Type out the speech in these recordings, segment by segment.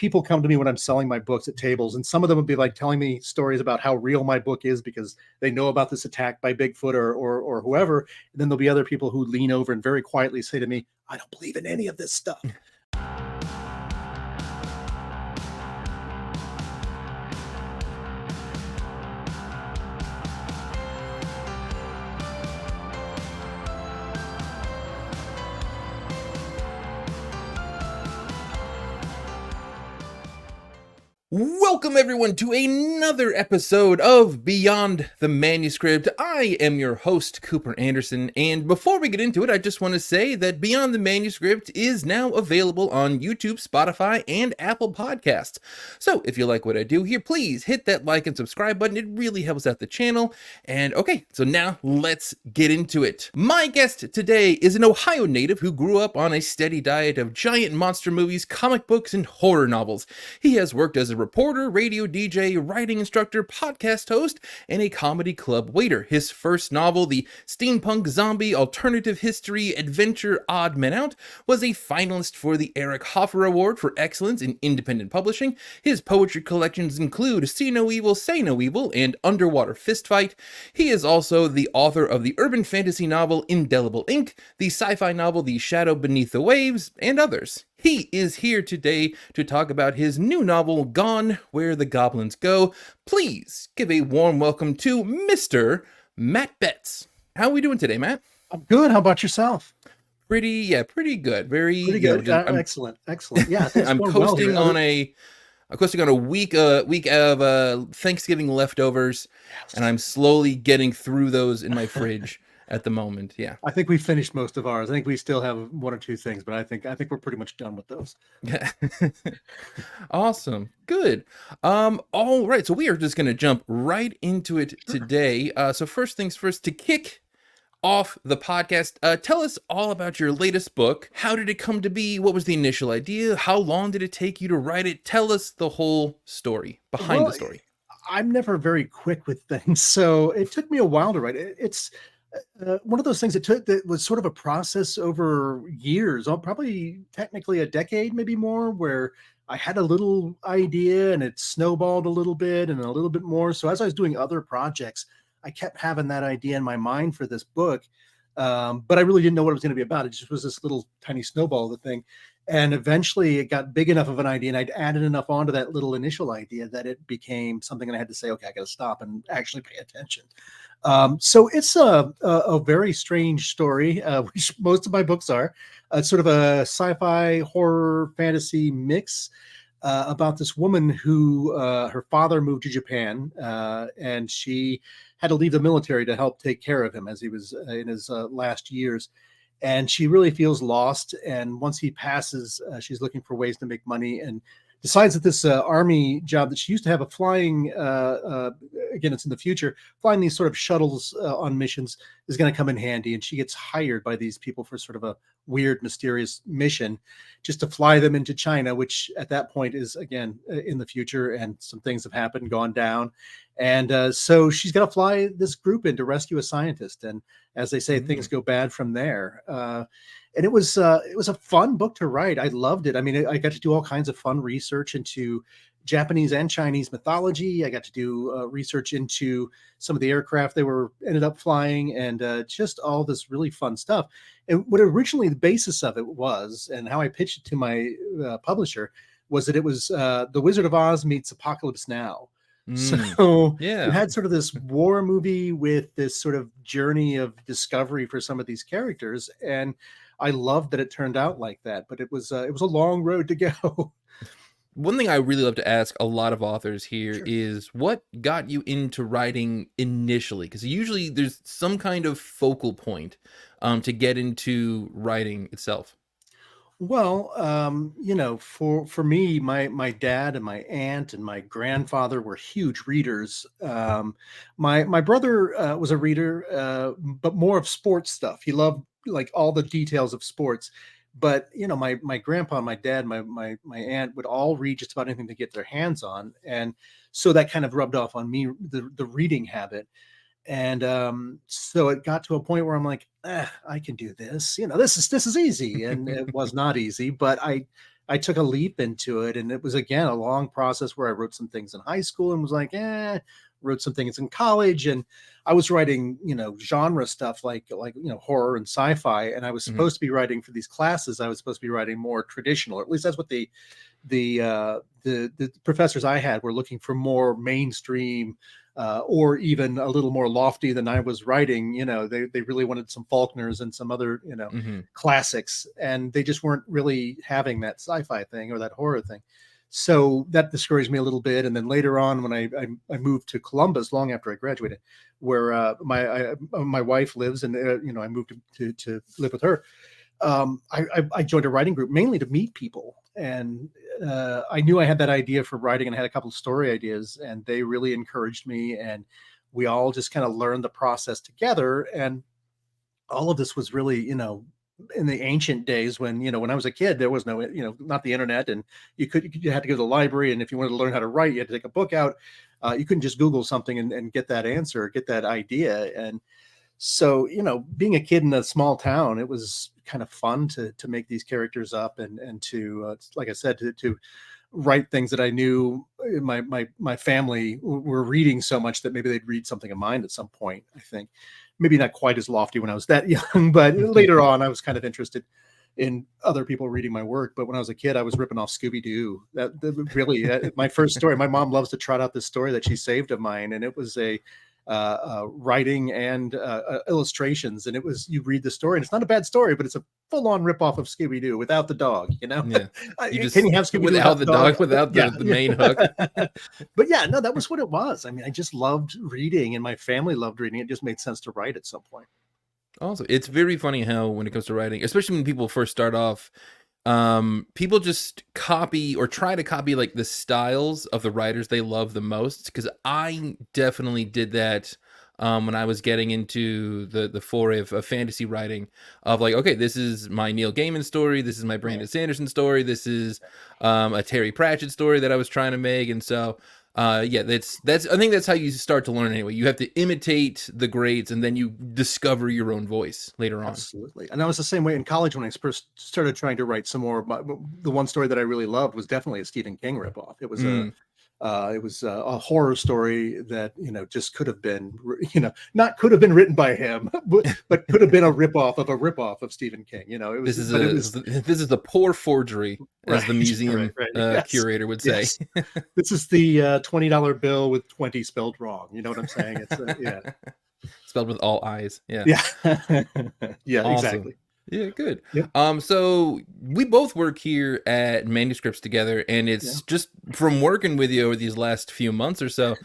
people come to me when I'm selling my books at tables, and some of them would be like telling me stories about how real my book is because they know about this attack by Bigfoot or whoever. And then there'll be other people who lean over and very quietly say to me, I don't believe in any of this stuff. Welcome everyone to another episode of Beyond the Manuscript. I am your host, Cooper Anderson, and before we get into it, I just want to say that Beyond the Manuscript is now available on YouTube, Spotify, and Apple Podcasts. So if you like what I do here, please hit that like and subscribe button. It really helps out the channel. And okay, so now let's get into it. My guest today is an Ohio native who grew up on a steady diet of giant monster movies, comic books, and horror novels. He has worked as a reporter, radio DJ, writing instructor, podcast host, and a comedy club waiter. His first novel, the steampunk zombie alternative history adventure Odd Men Out, was a finalist for the Eric Hoffer Award for Excellence in Independent Publishing. His poetry collections include See No Evil, Say No Evil, and Underwater Fistfight. He is also the author of the urban fantasy novel Indelible Ink, the sci-fi novel The Shadow Beneath the Waves, and others. He is here today to talk about his new novel, Gone Where the Goblins Go. Please give a warm welcome to Mr. Matt Betts. How are we doing today, Matt? I'm good. How about yourself? Pretty good. Pretty good. Excellent. Yeah, I'm coasting on a week of Thanksgiving leftovers, and I'm slowly getting through those in my fridge. At the moment, yeah. I think we finished most of ours. I think we still have one or two things, but I think we're pretty much done with those. Yeah. Awesome. Good. All right. So we are just going to jump right into it today. So first things first, to kick off the podcast, tell us all about your latest book. How did it come to be? What was the initial idea? How long did it take you to write it? Tell us the whole story behind the story. I'm never very quick with things, so it took me a while to write it. It's one of those things that was sort of a process over years, probably technically a decade, maybe more, where I had a little idea and it snowballed a little bit and a little bit more. So as I was doing other projects, I kept having that idea in my mind for this book. But I really didn't know what it was going to be about. It just was this little tiny snowball of the thing. And eventually it got big enough of an idea and I'd added enough onto that little initial idea that it became something that I had to say, okay, I got to stop and actually pay attention. So it's a very strange story, which most of my books are. It's sort of a sci-fi horror fantasy mix about this woman who her father moved to Japan and she had to leave the military to help take care of him as he was in his last years. And she really feels lost. And once he passes, she's looking for ways to make money and decides that this army job that she used to have of flying, again, it's in the future, flying these sort of shuttles on missions is going to come in handy. And she gets hired by these people for sort of a weird, mysterious mission just to fly them into China, which at that point is, again, in the future. And some things have happened, gone down. And so she's got to fly this group in to rescue a scientist. And as they say, things go bad from there. And it was a fun book to write. I loved it. I mean, I got to do all kinds of fun research into Japanese and Chinese mythology. I got to do research into some of the aircraft they ended up flying, and just all this really fun stuff. And what originally the basis of it was, and how I pitched it to my publisher, was that it was The Wizard of Oz meets Apocalypse Now. So yeah, you had sort of this war movie with this sort of journey of discovery for some of these characters, and I loved that it turned out like that. But it was a long road to go. One thing I really love to ask a lot of authors here Sure. is what got you into writing initially? Because usually there's some kind of focal point to get into writing itself. Well, for me, my dad and my aunt and my grandfather were huge readers. My brother was a reader, but more of sports stuff. He loved like all the details of sports. But my grandpa, my dad, my aunt would all read just about anything to get their hands on, and so that kind of rubbed off on me, the reading habit. And so it got to a point where I'm like, I can do this. This is easy. And it was not easy, but I I took a leap into it, and it was again a long process where I wrote some things in high school and was like, wrote some things in college, and I was writing, genre stuff like horror and sci-fi, and I was Mhm. supposed to be writing for these classes. I was supposed to be writing more traditional, or at least that's what the professors I had were looking for, more mainstream, or even a little more lofty than I was writing. They really wanted some Faulkners and some other Mhm. classics, and they just weren't really having that sci-fi thing or that horror thing. So that discouraged me a little bit. And then later on, when I moved to Columbus, long after I graduated, where my wife lives, and I moved to live with her. I joined a writing group mainly to meet people, and I knew I had that idea for writing, and I had a couple of story ideas, and they really encouraged me, and we all just kind of learned the process together. And all of this was really, in the ancient days when, when I was a kid, there was no, not the internet, and you had to go to the library. And if you wanted to learn how to write, you had to take a book out. You couldn't just Google something and get that answer, get that idea. And so, being a kid in a small town, it was kind of fun to make these characters up, and to, like I said, to write things that I knew my family were reading so much that maybe they'd read something of mine at some point. I think maybe not quite as lofty when I was that young, but later on I was kind of interested in other people reading my work. But when I was a kid, I was ripping off Scooby-Doo. That really, my first story. My mom loves to trot out this story that she saved of mine, and it was a writing and illustrations. And it was, you read the story, and it's not a bad story, but it's a full-on ripoff of Scooby-Doo without the dog. Yeah. You Can just you have Scooby-Doo without without the the dog? dog, without Yeah, the main hook. But yeah, no, that was what it was. I mean, I just loved reading, and my family loved reading. It just made sense to write at some point. Also, it's very funny how when it comes to writing, especially when people first start off, people just copy or try to copy like the styles of the writers they love the most. Because I definitely did that when I was getting into the foray of fantasy writing. Of like, okay, this is my Neil Gaiman story, this is my Brandon Right. Sanderson story, this is a Terry Pratchett story that I was trying to make, and so. Yeah, that's I think that's how you start to learn anyway. You have to imitate the greats, and then you discover your own voice later on. Absolutely. And I was the same way in college when I first started trying to write some more. But the one story that I really loved was definitely a Stephen King ripoff. Mm. It was a horror story that, just could have been, not could have been written by him, but could have been a ripoff of Stephen King. This is But it was this is a poor forgery, as right, the museum right. Yes, curator would say. yes. This is the $20 bill with 20 spelled wrong. You know what I'm saying? It's yeah, Spelled with all I's. Yeah. yeah, yeah, Awesome. exactly. Yeah, good. Yep. So we both work here at Manuscripts together, and Yeah. it's just from working with you over these last few months or so,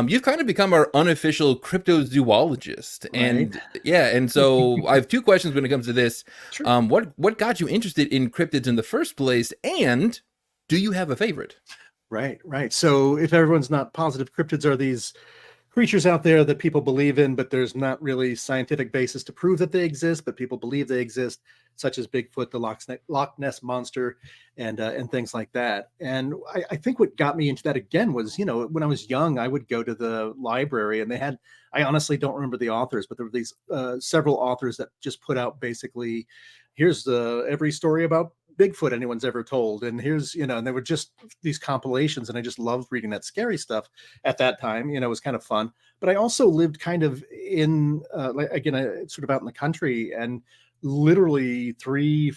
you've kind of become our unofficial cryptozoologist. Right. And yeah, and so I have two questions when it comes to this. Sure. What got you interested in cryptids in the first place, and do you have a favorite? Right, right. So if everyone's not positive, cryptids are these creatures out there that people believe in, but there's not really scientific basis to prove that they exist, but people believe they exist, such as Bigfoot, the Loch Ness monster, and things like that. And I think what got me into that again was, when I was young, I would go to the library, and they had, I honestly don't remember the authors, but there were these several authors that just put out basically, here's every story about Bigfoot anyone's ever told, and here's, and they were just these compilations, and I just loved reading that scary stuff at that time. It was kind of fun. But I also lived kind of in like, again, sort of out in the country, and literally three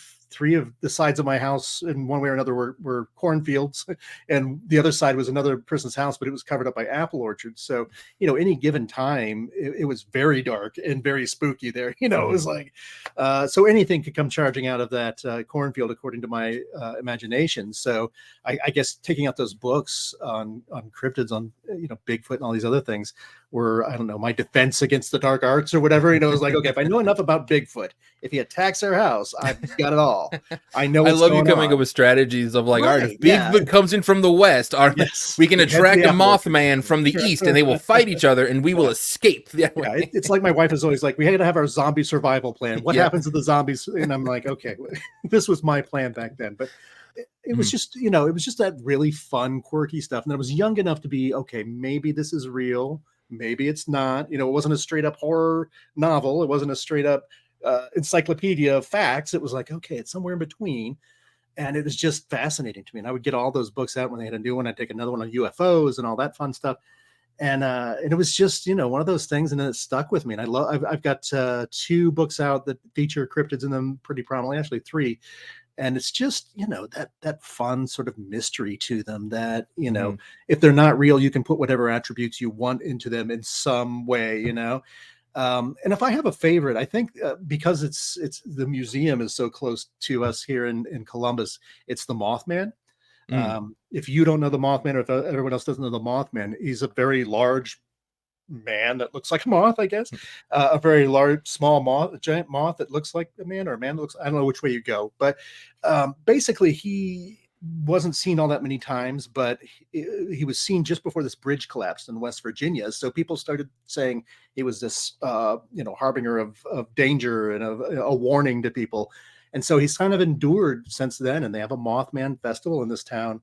of the sides of my house in one way or another were cornfields, and the other side was another person's house, but it was covered up by apple orchards. So any given time, it was very dark and very spooky there. It was like so anything could come charging out of that cornfield, according to my imagination. So I guess taking out those books on cryptids, on Bigfoot and all these other things, were, I don't know, my defense against the dark arts or whatever. It was like, okay, if I know enough about Bigfoot, if he attacks our house, I've got it all. I know. I What's love you going coming on. up with strategies of like, all right, if Right, yeah. Bigfoot comes in from the west, Yes. we can Head to attract the a apple orchard. Mothman from the east, and they will fight each other, and we will escape. Yeah, it's like my wife is always like, we had to have our zombie survival plan. What Yeah. happens to the zombies? And I'm like, okay, this was my plan back then. But it was just, it was just that really fun, quirky stuff. And I was young enough to be, okay, maybe this is real. Maybe it's not. It wasn't a straight up horror novel. It wasn't a straight up encyclopedia of facts. It was like, okay, it's somewhere in between. And it was just fascinating to me. And I would get all those books out when they had a new one. I'd take another one on UFOs and all that fun stuff. And it was just, one of those things, and it stuck with me. And I've got 2 books out that feature cryptids in them pretty prominently, actually 3. And it's just, that fun sort of mystery to them that, if they're not real, you can put whatever attributes you want into them in some way. And if I have a favorite, I think because it's the museum is so close to us here in Columbus, it's the Mothman. If you don't know the Mothman, or if everyone else doesn't know the Mothman, he's a very large man that looks like a moth, I guess. A very large, small moth, a giant moth that looks like a man, or a man that looks, I don't know which way you go. But basically, he wasn't seen all that many times, but he was seen just before this bridge collapsed in West Virginia. So people started saying he was this, harbinger of danger and a warning to people. And so he's kind of endured since then. And they have a Mothman festival in this town,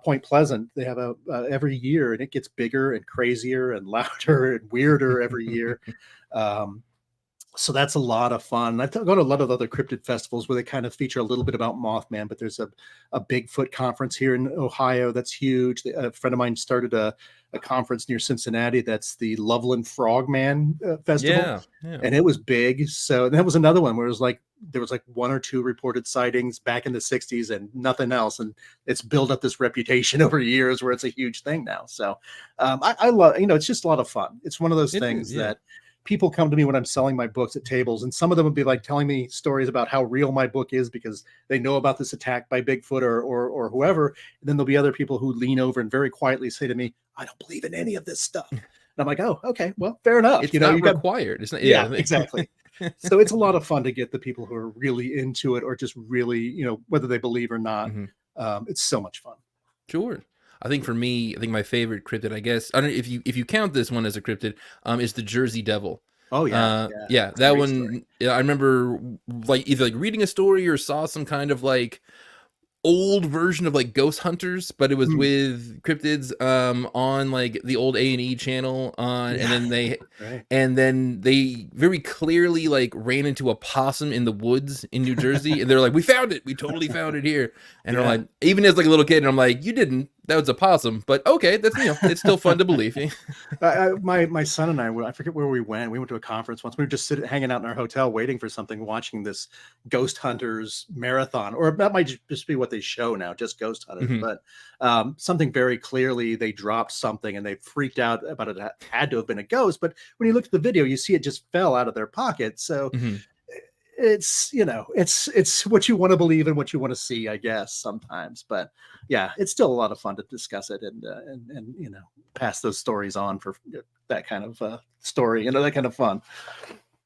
Point Pleasant. They have every year, and it gets bigger and crazier and louder and weirder every year. So that's a lot of fun. I've gone to a lot of other cryptid festivals where they kind of feature a little bit about Mothman, but there's a Bigfoot conference here in Ohio that's huge. A friend of mine started a conference near Cincinnati that's the Loveland Frogman Festival. Yeah. And it was big. So that was another one where it was like there was like 1 or 2 reported sightings back in the 60s and nothing else. And it's built up this reputation over years where it's a huge thing now. So I love, it's just a lot of fun. It's one of those things that people come to me when I'm selling my books at tables, and some of them would be like telling me stories about how real my book is because they know about this attack by Bigfoot or whoever. And then there'll be other people who lean over and very quietly say to me, I don't believe in any of this stuff. And I'm like, oh, okay, well, fair enough. It's not required. It's not, yeah, exactly. So it's a lot of fun to get the people who are really into it, or just really, whether they believe or not. It's so much fun. Sure. I think for me, my favorite cryptid, I guess, I don't know if you count this one as a cryptid, is the Jersey Devil. Oh yeah, yeah, that one. Story. I remember either reading a story or saw some kind of old version of Ghost Hunters, but it was with cryptids on the old A&E channel and then they very clearly ran into a possum in the woods in New Jersey, and they're like, we found it, we totally found it here. And they're like, even as a little kid, and I'm like, you didn't, that was a possum, but okay, that's it's still fun to believe. My son and I forget where we went to a conference once. We were just hanging out in our hotel waiting for something, watching this Ghost Hunters marathon, or that might just be what they show now, just Ghost Hunters. But something very clearly, they dropped something and they freaked out about it. It had to have been a ghost, but when you look at the video, you see it just fell out of their pocket. So it's it's what you want to believe and what you want to see, I guess, sometimes. But yeah, it's still a lot of fun to discuss it and pass those stories on for that kind of story, that kind of fun.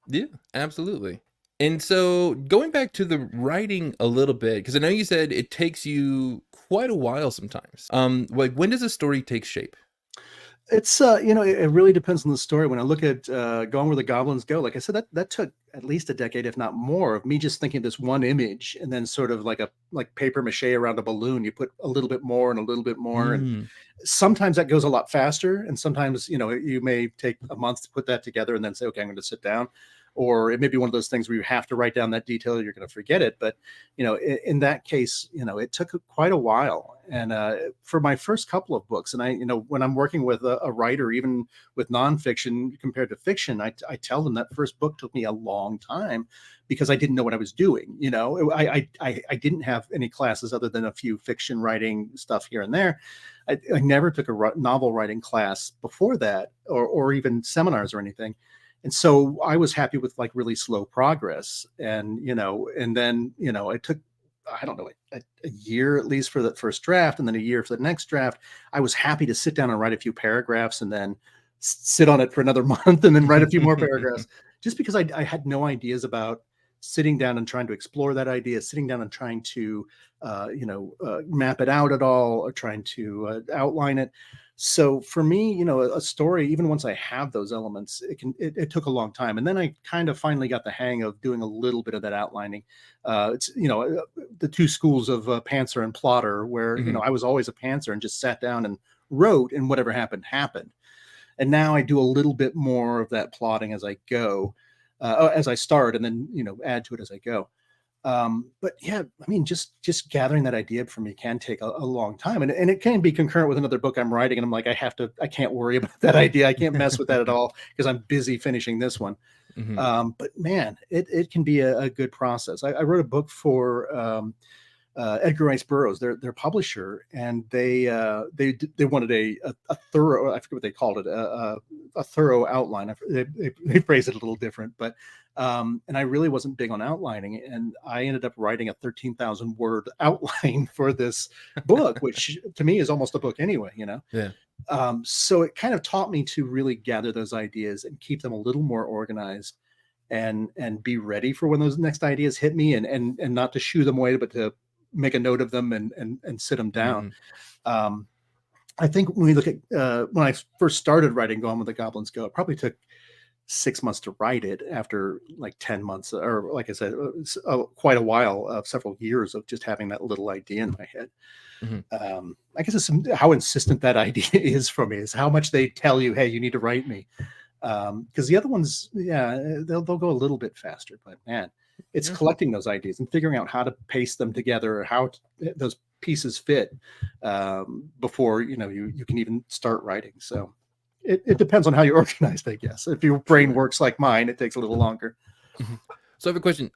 Yeah, absolutely. And so going back to the writing a little bit, because I know you said it takes you quite a while sometimes. When does a story take shape? It's it really depends on the story. When I look at Going Where the Goblins Go, like I said, that took at least a decade, if not more, of me just thinking this one image, and then sort of like paper mache around a balloon. You put a little bit more and a little bit more, and sometimes that goes a lot faster, and sometimes you may take a month to put that together, and then say, okay, I'm going to sit down. Or it may be one of those things where you have to write down that detail, you're going to forget it. But, in that case, it took quite a while. And for my first couple of books, and when I'm working with a writer, even with nonfiction compared to fiction, I tell them that first book took me a long time because I didn't know what I was doing. I didn't have any classes other than a few fiction writing stuff here and there. I never took a novel writing class before that, or even seminars or anything. And so I was happy with really slow progress. And, and then, it took, I don't know, a year at least for the first draft, and then a year for the next draft. I was happy to sit down and write a few paragraphs and then sit on it for another month and then write a few more paragraphs, just because I had no ideas about sitting down and trying to explore that idea, sitting down and trying to, map it out at all, or trying to outline it. So for me, a story, even once I have those elements, it took a long time. And then I kind of finally got the hang of doing a little bit of that outlining. It's, the two schools of pantser and plotter, where, I was always a pantser and just sat down and wrote, and whatever happened. And now I do a little bit more of that plotting as I go, as I start, and then, add to it as I go. But yeah, I mean, just gathering that idea for me can take a long time, and it can be concurrent with another book I'm writing, and I'm like, I can't worry about that idea. I can't mess with that at all because I'm busy finishing this one. Mhm. But man, it can be a good process. I wrote a book for Edgar Rice Burroughs, their publisher, and they wanted a thorough, I forget what they called it, a thorough outline. They phrased it a little different, but and I really wasn't big on outlining, and I ended up writing a 13,000 word outline for this book, which to me is almost a book anyway, you know. Yeah. So it kind of taught me to really gather those ideas and keep them a little more organized and be ready for when those next ideas hit me, and not to shoo them away, but to make a note of them and sit them down. Mhm. Um, I think when we look at when I first started writing Gone with the Goblins Go, it probably took 6 months to write it after like 10 months, or like I said, quite a while of several years of just having that little idea in my head. Mhm. I guess it's how insistent that idea is for me, is how much they tell you, hey, you need to write me. Because the other ones, yeah, they'll go a little bit faster, but man, it's Yeah. collecting those ideas and figuring out how to paste them together, or how those pieces fit, before you can even start writing. So it depends on how you're organized, I guess. If your brain Sure. works like mine, it takes a little longer. Mhm. So I have a question.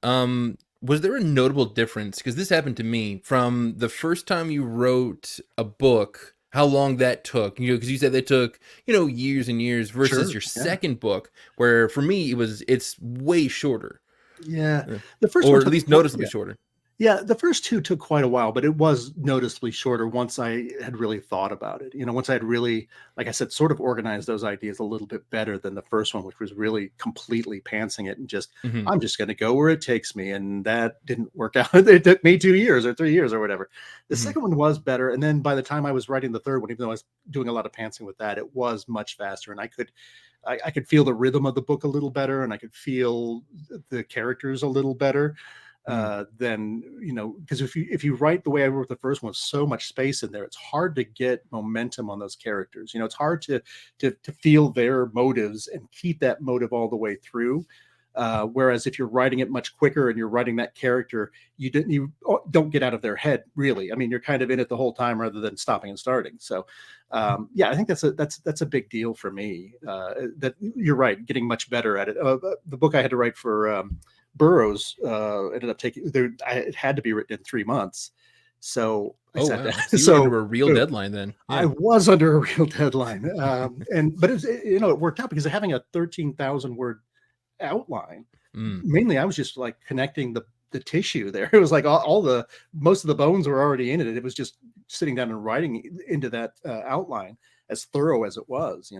Was there a notable difference? Because this happened to me from the first time you wrote a book, how long that took, because you said that took, years and years versus Sure. your Yeah. second book, where for me it's way shorter, Yeah. uh, The first one or at took least noticeably shorter. Yeah, the first two took quite a while, but it was noticeably shorter once I had really thought about it. Once I had really, like I said, sort of organized those ideas a little bit better than the first one, which was really completely pantsing it and just, Hmm. I'm just going to go where it takes me. And that didn't work out. It took me 2 years or 3 years or whatever. The Hmm. second one was better. And then by the time I was writing the third one, even though I was doing a lot of pantsing with that, it was much faster. And I could feel the rhythm of the book a little better, and I could feel the characters a little better, than because if you write the way I wrote the first one with so much space in there, it's hard to get momentum on those characters. It's hard to feel their motives and keep that motive all the way through. Whereas if you're writing it much quicker and you're writing that character, you don't get out of their head really. I mean, you're kind of in it the whole time rather than stopping and starting. So yeah, I think that's a big deal for me. That you're right, getting much better at it. The book I had to write for Burroughs ended up it had to be written in 3 months. So I Oh sat down. wow! So you were So under a real boom, deadline then. I Yeah. was under a real deadline. But it worked out because of having a 13,000 word outline. Mm. Mainly, I was just like connecting the tissue there. It was like all the most of the bones were already in it. It was just sitting down and writing into that outline as thorough as it was.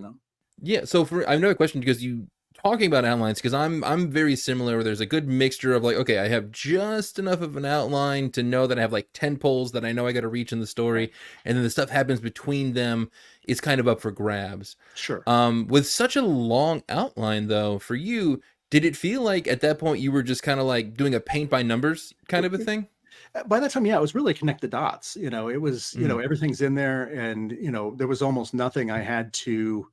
Yeah, so I have another question because you talking about outlines because I'm very similar where there's a good mixture of like, okay, I have just enough of an outline to know that I have like 10 poles that I know I got to reach in the Right. story, and then the stuff happens between them is kind of up for grabs. Sure. With such a long outline though, for you, did it feel like at that point you were just kind of like doing a paint by numbers kind of a thing? By that time, yeah, it was really connect the dots. It was, Mm. everything's in there, and there was almost nothing I had to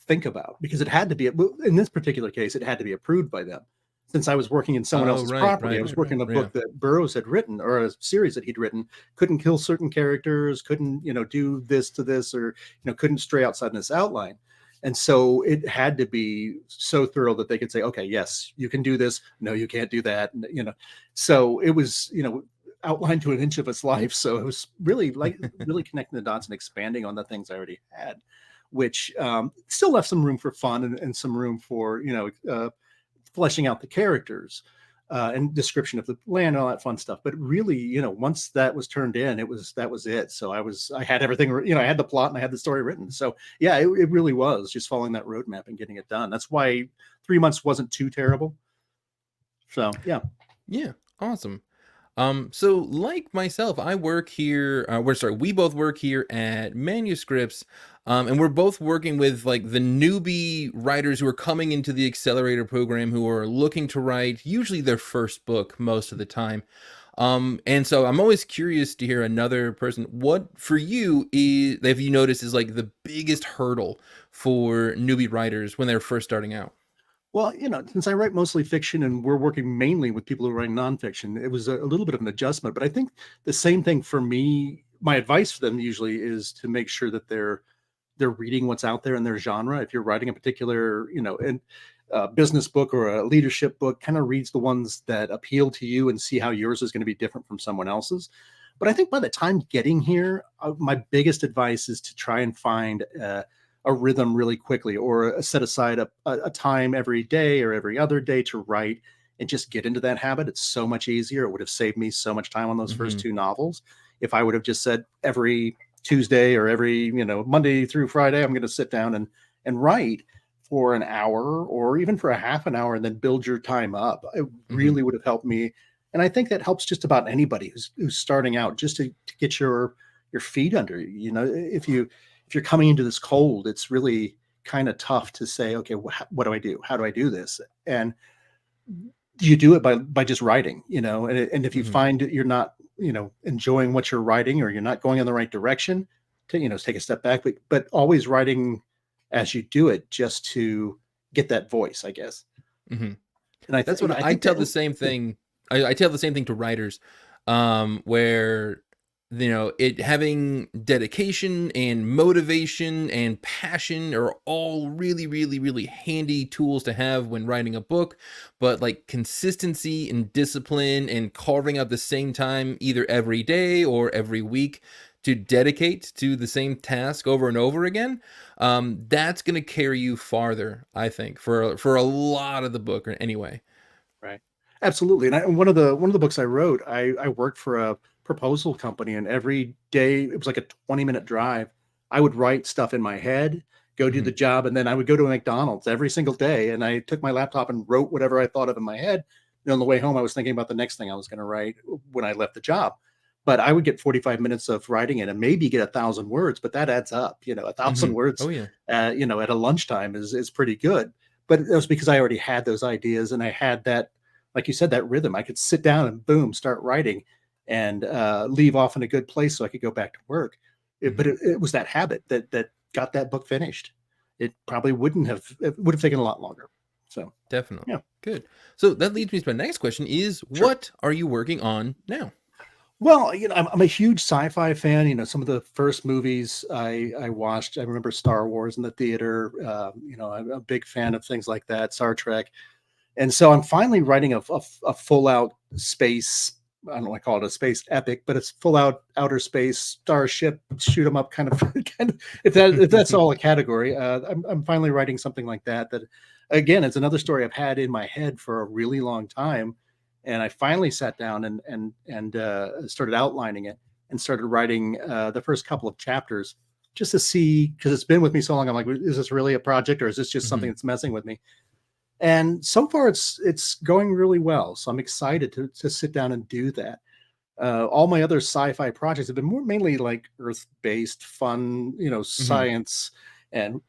think about because it had to be. In this particular case, it had to be approved by them. Since I was working in someone Oh, else's right, property, I right. was working on a Yeah. book that Burroughs had written, or a series that he'd written. Couldn't kill certain characters, couldn't do this to this, or couldn't stray outside this outline. And so it had to be so thorough that they could say, okay, yes, you can do this. No, you can't do that. So it was, outlined to an inch of its life. So it was really like really connecting the dots and expanding on the things I already had, which still left some room for fun, and some room for fleshing out the characters, and description of the land and all that fun stuff. But really, once that was turned in, that was it. So I had everything, I had the plot and I had the story written. So yeah, it really was just following that roadmap and getting it done. That's why 3 months wasn't too terrible. So yeah. Yeah, awesome. So like myself, I work here. We both work here at Manuscripts, and we're both working with like the newbie writers who are coming into the accelerator program who are looking to write usually their first book most of the time. And so I'm always curious to hear another person. What for you is, have you noticed is like the biggest hurdle for newbie writers when they're first starting out? Well, since I write mostly fiction and we're working mainly with people who write nonfiction, it was a little bit of an adjustment. But I think the same thing for me. My advice for them usually is to make sure that they're reading what's out there in their genre. If you're writing a particular, business book or a leadership book, kind of reads the ones that appeal to you and see how yours is going to be different from someone else's. But I think by the time getting here, my biggest advice is to try and find a rhythm really quickly, or set aside a time every day or every other day to write and just get into that habit. It's so much easier. It would have saved me so much time on those first two novels if I would have just said every Tuesday or every Monday through Friday I'm going to sit down and write for an hour or even for a half an hour and then build your time up. It really would have helped me. And I think that helps just about anybody who's starting out, just to get your feet under you. If you're coming into this cold, it's really kind of tough to say, okay, what do I do? How do I do this? And you do it by just writing, and if you find you're not, enjoying what you're writing, or you're not going in the right direction, to, take a step back, but always writing as you do it, just to get that voice, I guess. And that's what I tell the same thing. I tell the same thing to writers, where it having dedication and motivation and passion are all really, really, really handy tools to have when writing a book. But like consistency and discipline and carving out the same time either every day or every week to dedicate to the same task over and over again, that's going to carry you farther, I think, for a lot of the book anyway. Right. Absolutely. And one of the books I wrote, I worked for a proposal company, and every day it was like a 20-minute drive. I would write stuff in my head, go do the job, and then I would go to a McDonald's every single day, and I took my laptop and wrote whatever I thought of in my head. And on the way home, I was thinking about the next thing I was going to write when I left the job. But I would get 45 minutes of writing it and maybe get 1,000 words, but that adds up. 1,000 words, Oh, yeah. at a lunchtime is pretty good. But it was because I already had those ideas, and I had that, like you said, that rhythm. I could sit down and boom, start writing, and leave off in a good place so I could go back to work. But it was that habit that got that book finished. It probably would have taken a lot longer. So Definitely. yeah. Good. So that leads me to my next question is, Sure. what are you working on now? Well, I'm a huge sci-fi fan. Some of the first movies I watched, I remember Star Wars in the theater. I'm a big fan of things like that, Star Trek. And so I'm finally writing a full out space. I don't want to call it a space epic, but it's full out outer space starship shoot 'em up kind of if that's all a category. I'm finally writing something like that. That again, it's another story I've had in my head for a really long time, and I finally sat down and started outlining it and started writing the first couple of chapters just to see, because it's been with me so long. I'm like, is this really a project, or is this just something that's messing with me? And so far it's going really well. So I'm excited to sit down and do that. All my other sci-fi projects have been mainly like Earth-based fun, science and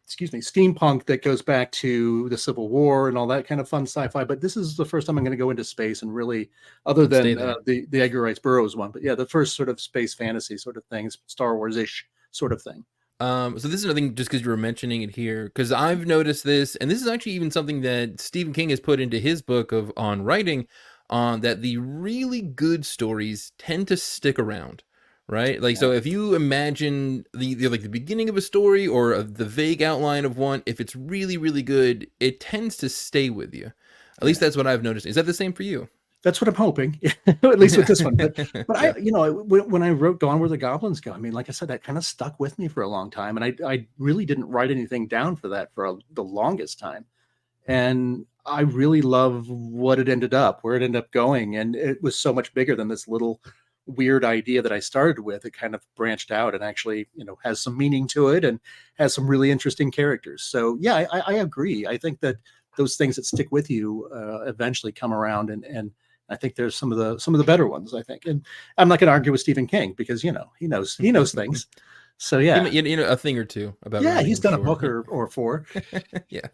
steampunk that goes back to the Civil War and all that kind of fun sci-fi. But this is the first time I'm going to go into space and really, other than the Edgar Rice Burroughs one, but yeah, the first sort of space fantasy sort of thing, Star Wars-ish sort of thing. So this is nothing just because you were mentioning it here, because I've noticed this, and this is actually even something that Stephen King has put into his book on writing, that the really good stories tend to stick around, right? Like, so if you imagine the beginning of a story or the vague outline of one, if it's really, really good, it tends to stay with you. At least that's what I've noticed. Is that the same for you? That's what I'm hoping, at least with this one. But I, when I wrote Gone Where the Goblins Go, I mean, like I said, that kind of stuck with me for a long time. And I really didn't write anything down for that for the longest time. And I really love what it ended up, where it ended up going. And it was so much bigger than this little weird idea that I started with. It kind of branched out and actually, has some meaning to it and has some really interesting characters. So yeah, I agree. I think that those things that stick with you eventually come around, and I think there's some of the better ones, I think. And I'm not going to argue with Stephen King because, he knows things. So yeah, a thing or two about. Yeah, he's done a book or four. Yeah.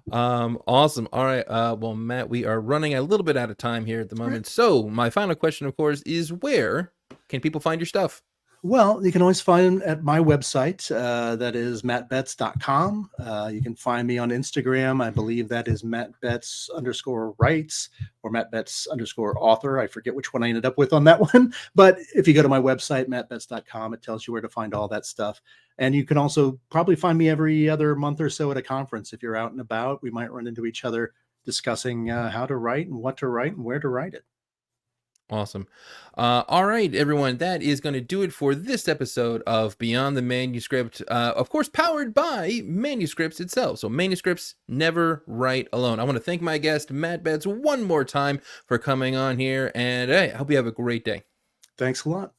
Awesome. All right. Well, Matt, we are running a little bit out of time here at the moment. So my final question, of course, is where can people find your stuff? Well, you can always find them at my website. That is mattbetts.com. You can find me on Instagram. I believe that is mattbetts_writes or mattbetts_author. I forget which one I ended up with on that one. But if you go to my website, mattbetts.com, it tells you where to find all that stuff. And you can also probably find me every other month or so at a conference. If you're out and about, we might run into each other discussing how to write and what to write and where to write it. Awesome. All right, everyone, that is going to do it for this episode of Beyond the Manuscript, of course, powered by Manuscripts itself. So Manuscripts never write alone. I want to thank my guest, Matt Betts, one more time for coming on here. And hey, I hope you have a great day. Thanks a lot.